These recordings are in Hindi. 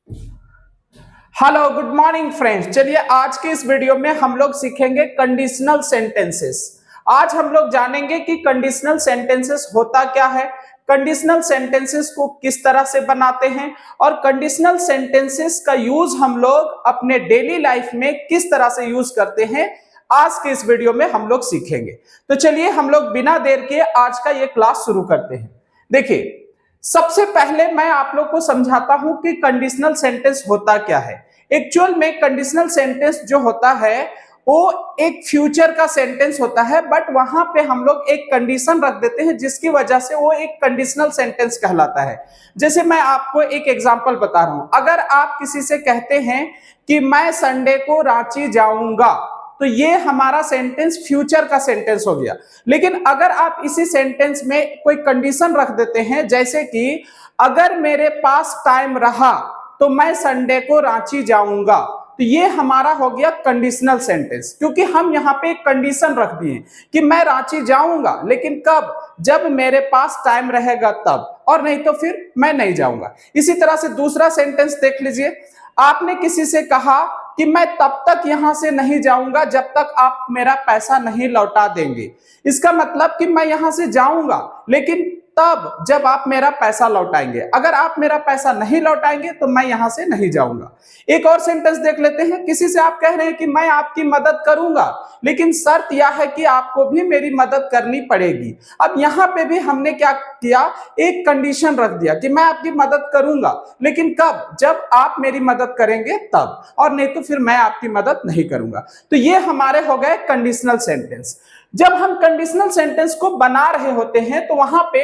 Hello good morning friends. चलिए आज के इस वीडियो में हम लोग सीखेंगे कंडीशनल सेंटेंसेस। आज हम लोग जानेंगे कि कंडीशनल सेंटेंसेस होता क्या है, कंडीशनल सेंटेंसेस को किस तरह से बनाते हैं और कंडीशनल सेंटेंसेस का यूज हम लोग अपने डेली लाइफ में किस तरह से यूज करते हैं, आज के इस वीडियो में हम लोग सीखेंगे। तो चलिए हम लोग बिना देर के आज का ये क्लास शुरू करते हैं। देखिए, सबसे पहले मैं आप लोग को समझाता हूं कि कंडीशनल सेंटेंस होता क्या है। एक्चुअल में कंडीशनल सेंटेंस जो होता है वो एक फ्यूचर का सेंटेंस होता है, बट वहां पे हम लोग एक कंडीशन रख देते हैं जिसकी वजह से वो एक कंडीशनल सेंटेंस कहलाता है। जैसे मैं आपको एक एग्जांपल बता रहा हूं, अगर आप किसी से कहते हैं कि मैं संडे को रांची जाऊंगा, तो ये हमारा सेंटेंस फ्यूचर का सेंटेंस हो गया। लेकिन अगर आप इसी सेंटेंस में कोई कंडीशन रख देते हैं, जैसे कि अगर मेरे पास टाइम रहा तो मैं संडे को रांची जाऊंगा, तो ये हमारा हो गया कंडीशनल सेंटेंस, क्योंकि हम यहाँ पे एक कंडीशन रख दिए कि मैं रांची जाऊंगा, लेकिन कब? जब मेरे पास टाइम रहेगा तब, और नहीं तो फिर मैं नहीं जाऊंगा। इसी तरह से दूसरा सेंटेंस देख लीजिए। आपने किसी से कहा कि मैं तब तक यहां से नहीं जाऊंगा जब तक आप मेरा पैसा नहीं लौटा देंगे। इसका मतलब कि मैं यहां से जाऊंगा, लेकिन तब जब आप मेरा पैसा लौटाएंगे। अगर आप मेरा पैसा नहीं लौटाएंगे तो मैं यहां से नहीं जाऊंगा। एक और सेंटेंस देख लेते हैं। किसी से आप कह रहे हैं कि मैं आपकी मदद करूंगा, लेकिन शर्त यह है कि आपको भी मेरी मदद करनी पड़ेगी। अब यहां पे भी हमने क्या किया, एक कंडीशन रख दिया कि मैं आपकी मदद करूंगा, लेकिन कब? जब आप मेरी मदद करेंगे तब, और नहीं तो फिर मैं आपकी मदद नहीं करूंगा। तो ये हमारे हो गए कंडीशनल सेंटेंस। जब हम कंडीशनल सेंटेंस को बना रहे होते हैं तो वहां पे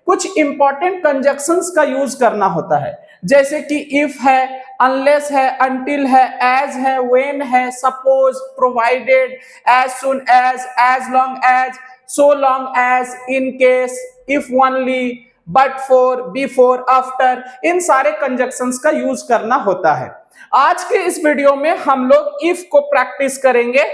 कुछ इंपॉर्टेंट कंजक्शंस का यूज करना होता है, जैसे कि इफ है, अनलेस है, अनटिल है, एज है, व्हेन है, suppose, provided, as soon as long as, so long as, in case, if only, but for, before, after, इन सारे कंजक्शंस का यूज करना होता है। आज के इस वीडियो में हम लोग इफ को प्रैक्टिस करेंगे।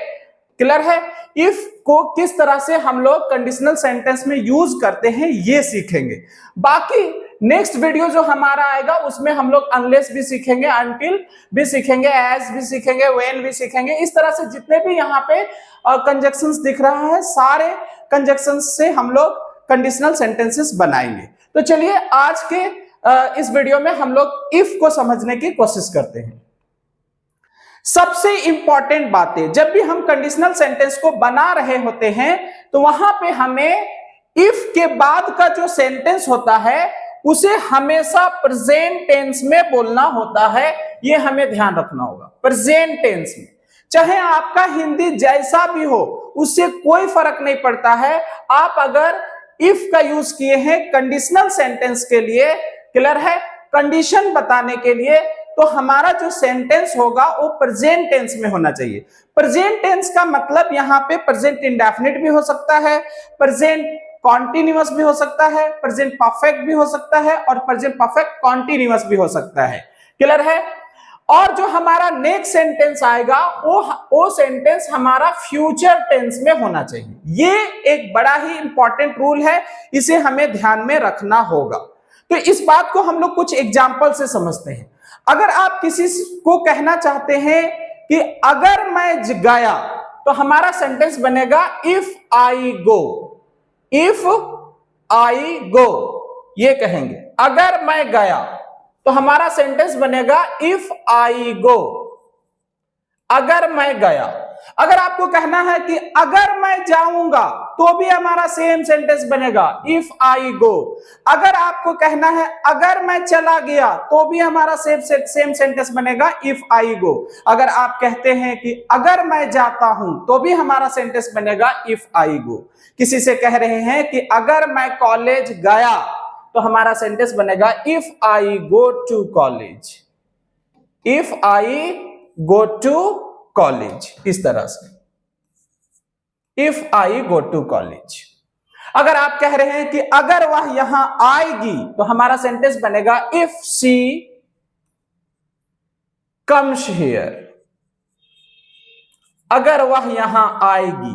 क्लियर है? इफ को किस तरह से हम लोग कंडीशनल सेंटेंस में यूज करते हैं ये सीखेंगे। बाकी नेक्स्ट वीडियो जो हमारा आएगा उसमें हम लोग अनलेस भी सीखेंगे, अनटिल भी सीखेंगे, एज भी सीखेंगे, व्हेन भी सीखेंगे। इस तरह से जितने भी यहाँ पे कंजक्शंस दिख रहा है, सारे कंजक्शंस से हम लोग कंडीशनल सेंटेंसेस बनाएंगे। तो चलिए आज के इस वीडियो में हम लोग इफ को समझने की कोशिश करते हैं। सबसे इंपॉर्टेंट बातें, जब भी हम कंडीशनल सेंटेंस को बना रहे होते हैं तो वहां पे हमें इफ के बाद का जो सेंटेंस होता है उसे हमेशा प्रेजेंट टेंस में बोलना होता है। यह हमें ध्यान रखना होगा। प्रेजेंट टेंस में, चाहे आपका हिंदी जैसा भी हो उससे कोई फर्क नहीं पड़ता है। आप अगर इफ का यूज किए हैं कंडीशनल सेंटेंस के लिए, क्लियर है, कंडीशन बताने के लिए, तो हमारा जो सेंटेंस होगा वो प्रेजेंट टेंस में होना चाहिए। प्रेजेंट टेंस का मतलब यहाँ पे प्रेजेंट इंडेफिनिट भी हो सकता है, प्रेजेंट कॉन्टिन्यूअस भी हो सकता है, प्रेजेंट परफेक्ट भी हो सकता है, और प्रेजेंट परफेक्ट कॉन्टिन्यूअस भी हो सकता है। क्लियर है? और जो हमारा नेक्स्ट सेंटेंस आएगा वो सेंटेंस हमारा फ्यूचर टेंस में होना चाहिए। ये एक बड़ा ही इंपॉर्टेंट रूल है, इसे हमें ध्यान में रखना होगा। तो इस बात को हम लोग कुछ एग्जाम्पल से समझते हैं। अगर आप किसी को कहना चाहते हैं कि अगर मैं गया, तो हमारा सेंटेंस बनेगा if I go. If I गो ये कहेंगे। अगर मैं गया तो हमारा सेंटेंस बनेगा इफ आई गो। अगर मैं गया। अगर आपको कहना है कि अगर मैं जाऊंगा, तो भी हमारा सेम सेंटेंस बनेगा इफ आई गो। अगर आपको कहना है अगर मैं चला गया, तो भी हमारा सेम सेंटेंस बनेगा इफ आई गो। अगर आप कहते हैं कि अगर मैं जाता हूं, तो भी हमारा सेंटेंस बनेगा इफ आई गो। किसी से कह रहे हैं कि अगर मैं कॉलेज गया, तो हमारा सेंटेंस बनेगा if I go to college. If I go to college, इस तरह से if I go to college. अगर आप कह रहे हैं कि अगर वह यहां आएगी, तो हमारा सेंटेंस बनेगा इफ शी कम्स हियर। अगर वह यहां आएगी।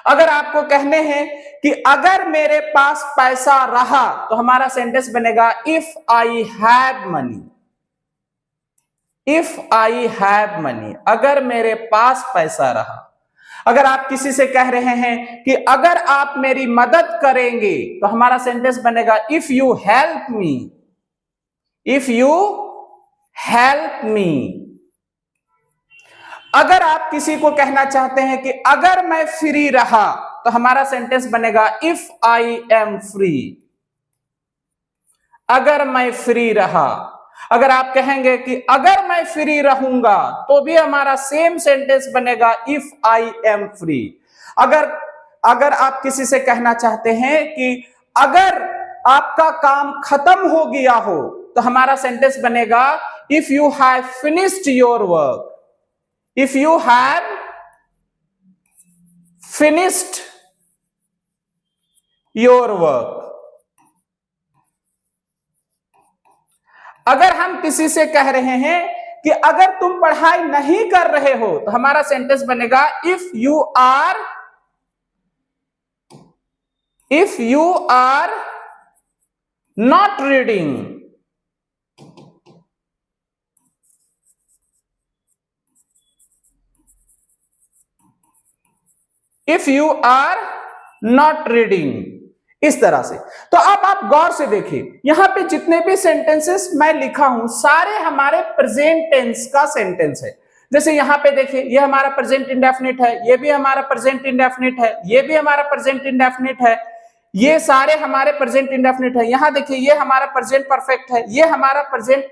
अगर आपको कहने हैं कि अगर मेरे पास पैसा रहा, तो हमारा सेंटेंस बनेगा if I have money. If I have money, अगर मेरे पास पैसा रहा। अगर आप किसी से कह रहे हैं कि अगर आप मेरी मदद करेंगे, तो हमारा सेंटेंस बनेगा if you help me, if you help me. अगर आप किसी को कहना चाहते हैं कि अगर मैं फ्री रहा, तो हमारा सेंटेंस बनेगा इफ आई एम फ्री, अगर मैं फ्री रहा। अगर आप कहेंगे कि अगर मैं फ्री रहूंगा, तो भी हमारा सेम सेंटेंस बनेगा इफ आई एम फ्री। अगर आप किसी से कहना चाहते हैं कि अगर आपका काम खत्म हो गया हो, तो हमारा सेंटेंस बनेगा if you have finished your work, if you have finished your work. अगर हम किसी से कह रहे हैं कि अगर तुम पढ़ाई नहीं कर रहे हो, तो हमारा सेंटेंस बनेगा if you are not reading, if you are not reading, इस तरह से। तो अब आप गौर से देखिए, यहां पे जितने भी सेंटेंसेस मैं लिखा हूं, सारे हमारे प्रेजेंट टेंस का सेंटेंस है। जैसे यहां पे देखिए, ये हमारा प्रेजेंट इंडेफिनिट है, ये भी हमारा प्रेजेंट इंडेफिनिट है, ये भी हमारा प्रेजेंट इंडेफिनिट है, ये सारे हमारे प्रेजेंट इंडेफिनिट है। यहां देखिए, ये हमारा प्रेजेंट परफेक्ट है, ये हमारा प्रेजेंट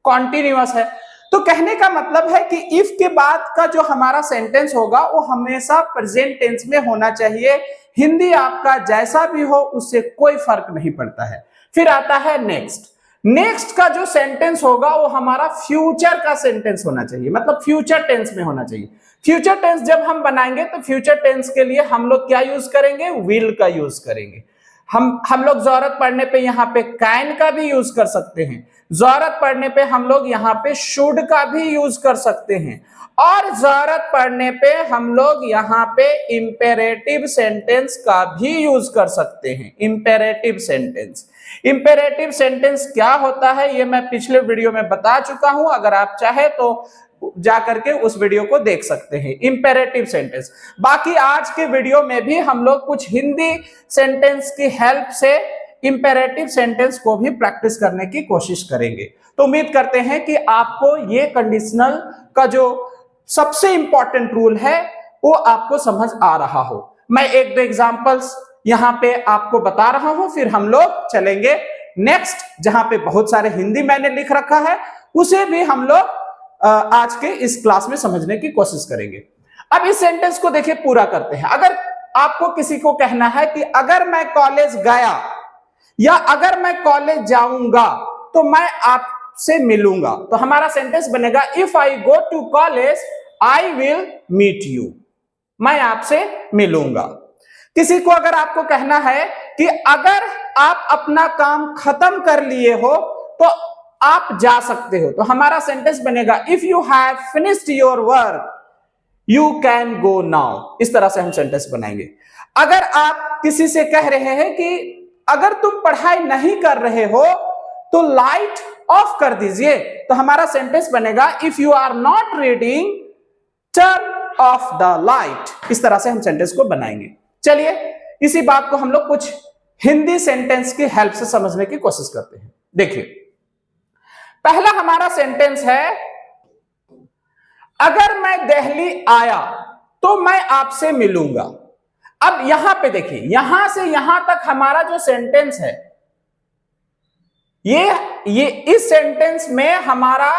कॉन्टिन्यूअस है। तो कहने का मतलब है कि इफ के बाद का जो हमारा सेंटेंस होगा, वो हमेशा प्रेजेंट टेंस में होना चाहिए। हिंदी आपका जैसा भी हो, उससे कोई फर्क नहीं पड़ता है। फिर आता है नेक्स्ट। नेक्स्ट का जो सेंटेंस होगा, वो हमारा फ्यूचर का सेंटेंस होना चाहिए, मतलब फ्यूचर टेंस में होना चाहिए। फ्यूचर टेंस जब हम बनाएंगे, तो फ्यूचर टेंस के लिए हम लोग क्या यूज करेंगे? विल का यूज करेंगे। हम लोग जरूरत पड़ने पे यहाँ पे कैन का भी यूज कर सकते हैं, जरूरत पड़ने पे हम लोग यहाँ पे शुड का भी यूज कर सकते हैं, और जरूरत पड़ने पे हम लोग यहाँ पे इंपेरेटिव सेंटेंस का भी यूज कर सकते हैं। इंपेरेटिव सेंटेंस, इंपेरेटिव सेंटेंस क्या होता है, ये मैं पिछले वीडियो में बता चुका हूं। अगर आप चाहे तो जाकर के उस वीडियो को देख सकते हैं। Imperative sentence. बाकी आज के वीडियो में भी हम लोग कुछ हिंदी सेंटेंस की हेल्प से इंपेरेटिव सेंटेंस को भी प्रैक्टिस करने की कोशिश करेंगे। तो उम्मीद करते हैं कि आपको ये कंडीशनल का जो सबसे इंपॉर्टेंट रूल है, वो आपको समझ आ रहा हो। मैं एक दो एग्जांपल्स यहां पे आपको बता रहा हूं, फिर हम लोग चलेंगे नेक्स्ट, जहां पे बहुत सारे हिंदी मैंने लिख रखा है, उसे भी हम लोग आज के इस क्लास में समझने की कोशिश करेंगे। अब इस सेंटेंस को देखिए, पूरा करते हैं। अगर आपको किसी को कहना है कि अगर मैं कॉलेज गया या अगर मैं कॉलेज जाऊंगा, तो मैं आपसे मिलूंगा, तो हमारा सेंटेंस बनेगा if I go to college I will meet you, मैं आपसे मिलूंगा। किसी को अगर आपको कहना है कि अगर आप अपना काम खत्म कर लिए हो, तो आप जा सकते हो, तो हमारा सेंटेंस बनेगा if you have finished your work you can go now. इस तरह से हम सेंटेंस बनाएंगे। अगर आप किसी से कह रहे हैं कि अगर तुम पढ़ाई नहीं कर रहे हो, तो लाइट ऑफ कर दीजिए, तो हमारा सेंटेंस बनेगा if you are not reading turn off the light. इस तरह से हम सेंटेंस को बनाएंगे। चलिए, इसी बात को हम लोग कुछ हिंदी सेंटेंस की हेल्प से समझने की कोशिश करते हैं। देखिए, पहला हमारा सेंटेंस है, अगर मैं दिल्ली आया तो मैं आपसे मिलूंगा। अब यहां पे देखिए, यहां से यहां तक हमारा जो सेंटेंस है, ये इस सेंटेंस में हमारा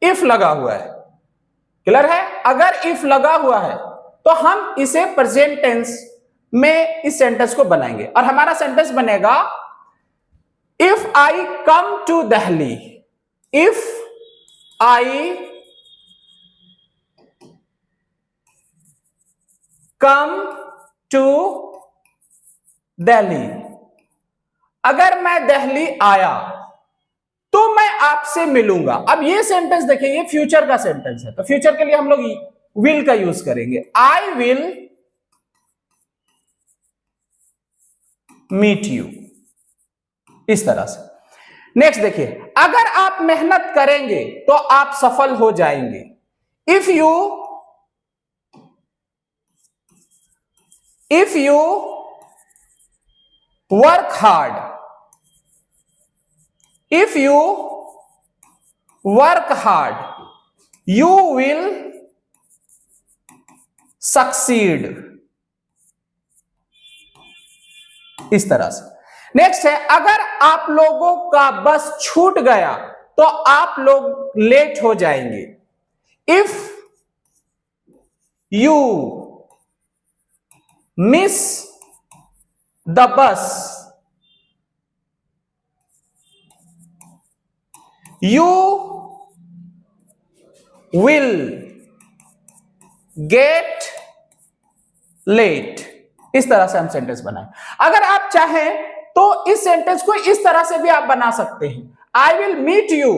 इफ लगा हुआ है। क्लियर है? अगर इफ लगा हुआ है, तो हम इसे प्रेजेंट टेंस में इस सेंटेंस को बनाएंगे, और हमारा सेंटेंस बनेगा if I come to Delhi, if I come to Delhi, अगर मैं दिल्ली आया तो मैं आपसे मिलूंगा। अब ये सेंटेंस देखिए, ये फ्यूचर का सेंटेंस है, तो फ्यूचर के लिए हम लोग विल का यूज करेंगे। आई विल मीट यू, इस तरह से। नेक्स्ट देखिए, अगर आप मेहनत करेंगे तो आप सफल हो जाएंगे। If you work hard, if you work hard you will succeed, इस तरह से। नेक्स्ट है, अगर आप लोगों का बस छूट गया तो आप लोग लेट हो जाएंगे। इफ यू मिस द बस you will get late, इस तरह से हम सेंटेंस बनाएं। अगर आप चाहें तो इस सेंटेंस को इस तरह से भी आप बना सकते हैं, I will meet you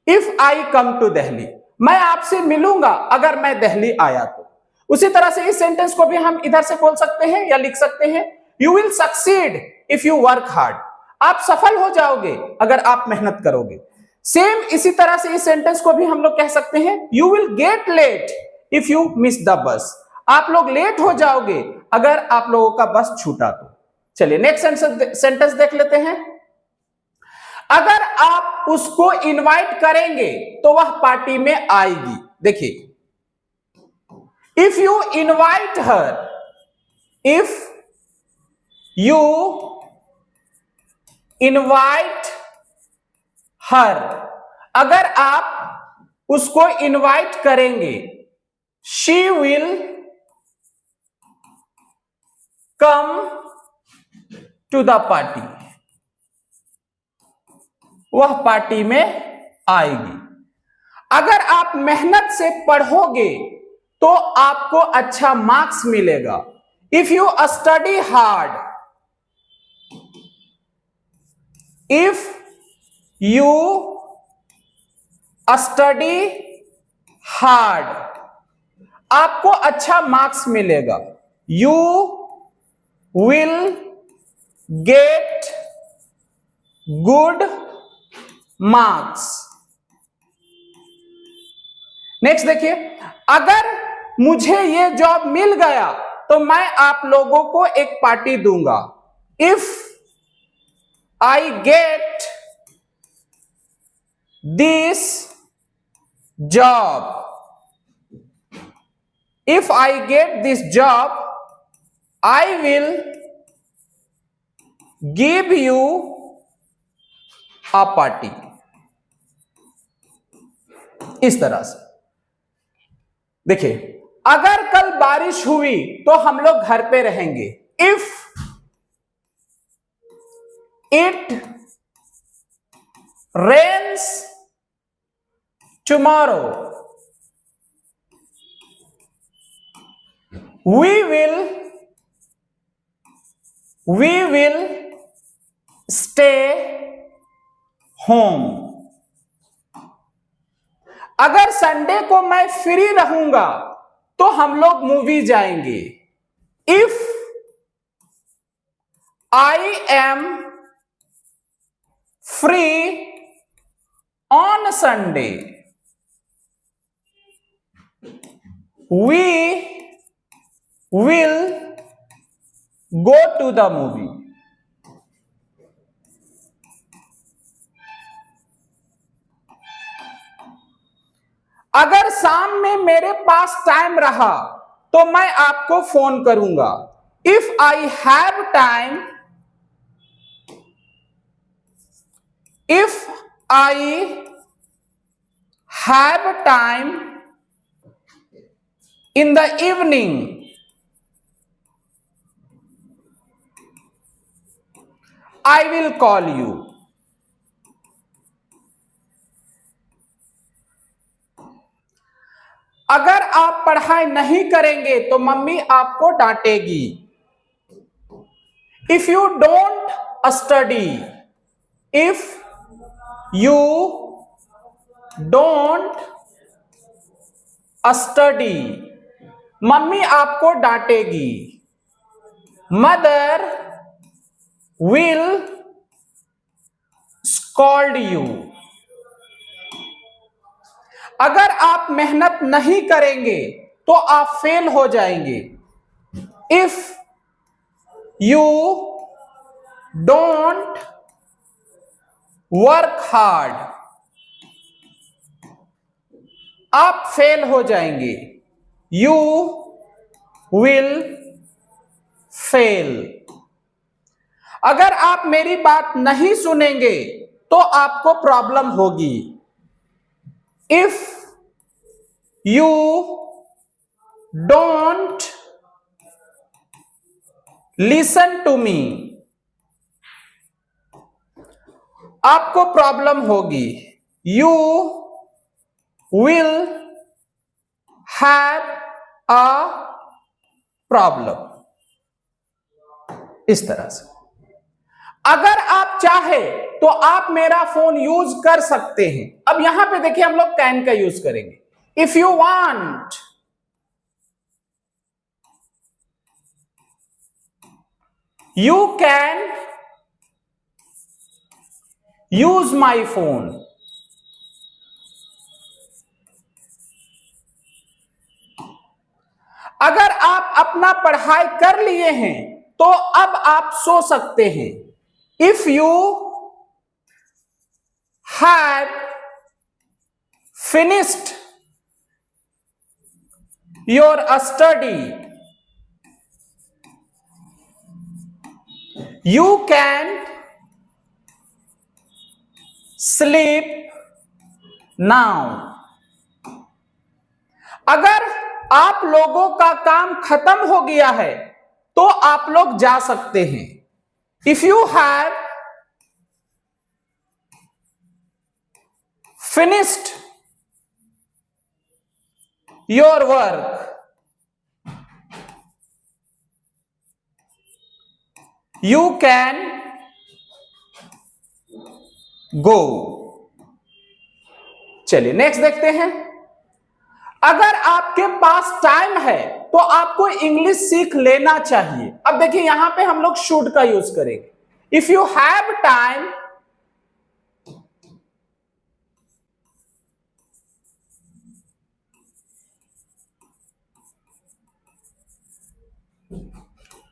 if I come to Delhi, मैं आपसे मिलूंगा अगर मैं दिल्ली आया तो। उसी तरह से इस सेंटेंस को भी हम इधर से बोल सकते हैं या लिख सकते हैं, you will succeed if you work hard, आप सफल हो जाओगे अगर आप मेहनत करोगे। सेम इसी तरह से इस सेंटेंस को भी हम लोग कह सकते हैं, you will get late if you miss the bus, आप लोग लेट हो जाओगे अगर आप लोगों का बस छूटा तो। चलिए नेक्स्ट सेंटेंस देख लेते हैं। अगर आप उसको इनवाइट करेंगे तो वह पार्टी में आएगी। देखिए, if you invite her, if you invite her, अगर आप उसको इनवाइट करेंगे, she will come to the party, वह पार्टी में आएगी। अगर आप मेहनत से पढ़ोगे तो आपको अच्छा मार्क्स मिलेगा। If you study hard, if you study hard, आपको अच्छा मार्क्स मिलेगा। You will get good marks. Next देखिए, अगर मुझे ये जॉब मिल गया तो मैं आप लोगों को एक पार्टी दूंगा। If I get this job, if I get this job I will give you a party, इस तरह से। देखिए, अगर कल बारिश हुई तो हम लोग घर पे रहेंगे। If it rains tomorrow we will stay home, अगर संडे को मैं फ्री रहूंगा तो हम लोग मूवी जाएंगे। If I am free on Sunday we will go to the movie, अगर शाम में मेरे पास टाइम रहा तो मैं आपको फोन करूंगा। If I have time, if I have time in the evening I will call you, अगर आप पढ़ाई नहीं करेंगे तो मम्मी आपको डांटेगी। If you don't study, if you don't study, mummy आपको डांटेगी। Mother will called you. अगर आप मेहनत नहीं करेंगे तो आप फेल हो जाएंगे। If you don't work hard, आप फेल हो जाएंगे। You will fail. अगर आप मेरी बात नहीं सुनेंगे तो आपको प्रॉब्लम होगी। If you don't listen to me, आपको प्रॉब्लम होगी। You will have a problem. इस तरह से अगर आप चाहे तो आप मेरा फोन यूज कर सकते हैं। अब यहां पे देखिए हम लोग कैन का यूज करेंगे। If you want, you can use my phone. अगर आप अपना पढ़ाई कर लिए हैं तो अब आप सो सकते हैं। If you have finished your study, you can sleep now. अगर आप लोगों का काम खत्म हो गया है तो आप लोग जा सकते हैं। If you have finished your work, you can go. चलिए नेक्स्ट देखते हैं। अगर आपके पास टाइम है तो आपको इंग्लिश सीख लेना चाहिए। अब देखिए यहां पे हम लोग शुड का यूज करेंगे। If you have time,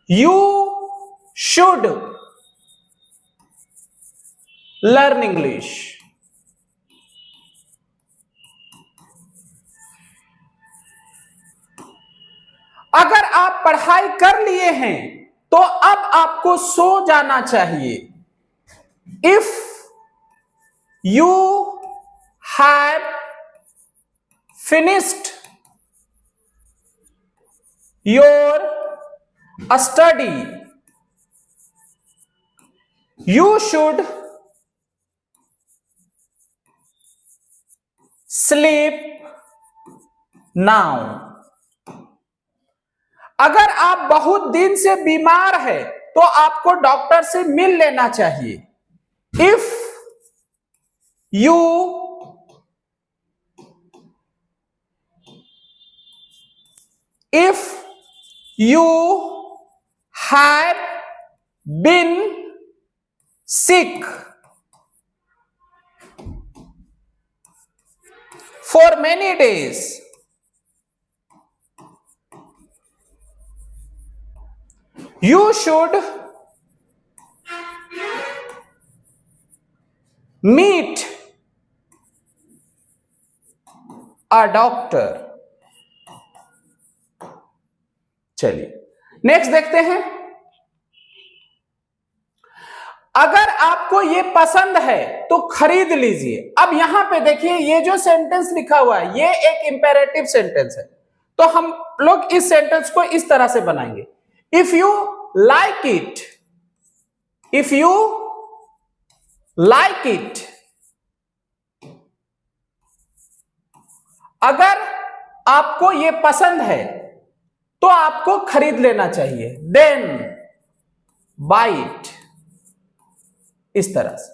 you should learn English. अगर आप पढ़ाई कर लिए हैं तो अब आपको सो जाना चाहिए। If you have finished your study, you should sleep now. अगर आप बहुत दिन से बीमार है तो आपको डॉक्टर से मिल लेना चाहिए। If you have been sick for many days, you should meet a doctor। चलिए नेक्स्ट देखते हैं। अगर आपको ये पसंद है तो खरीद लीजिए। अब यहां पे देखिए ये जो सेंटेंस लिखा हुआ है ये एक इंपेरेटिव सेंटेंस है, तो हम लोग इस सेंटेंस को इस तरह से बनाएंगे। If you like it, if you like it, अगर आपको ये पसंद है तो आपको खरीद लेना चाहिए। Then buy it. इस तरह से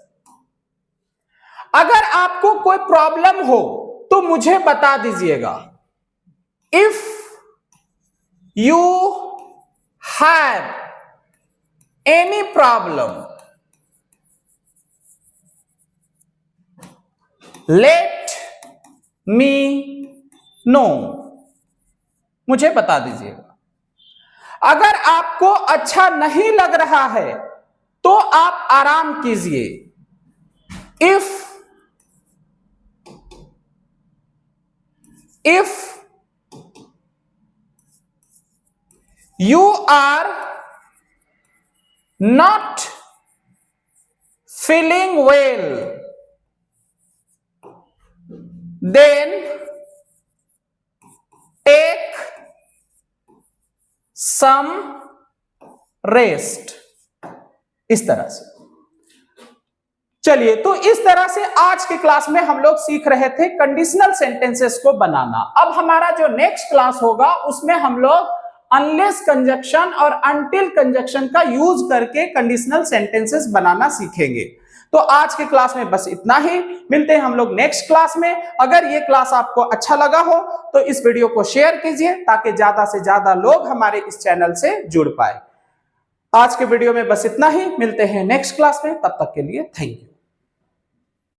अगर आपको कोई प्रॉब्लम हो तो मुझे बता दीजिएगा। If you have any problem, let me know, मुझे बता दीजिएगा। अगर आपको अच्छा नहीं लग रहा है तो आप आराम कीजिए। If you are not feeling well, then take some rest. इस तरह से चलिए, तो इस तरह से आज की क्लास में हम लोग सीख रहे थे कंडीशनल सेंटेंसेस को बनाना। अब हमारा जो नेक्स्ट क्लास होगा उसमें हम लोग अनलेस कंजक्शन और अनटिल कंजक्शन का यूज करके कंडीशनल सेंटेंसेस बनाना सीखेंगे। तो आज के क्लास में बस इतना ही, मिलते हैं हम लोग नेक्स्ट क्लास में। अगर ये क्लास आपको अच्छा लगा हो तो इस वीडियो को शेयर कीजिए ताकि ज्यादा से ज्यादा लोग हमारे इस चैनल से जुड़ पाए। आज के वीडियो में बस इतना ही, मिलते हैं नेक्स्ट क्लास में, तब तक के लिए थैंक यू।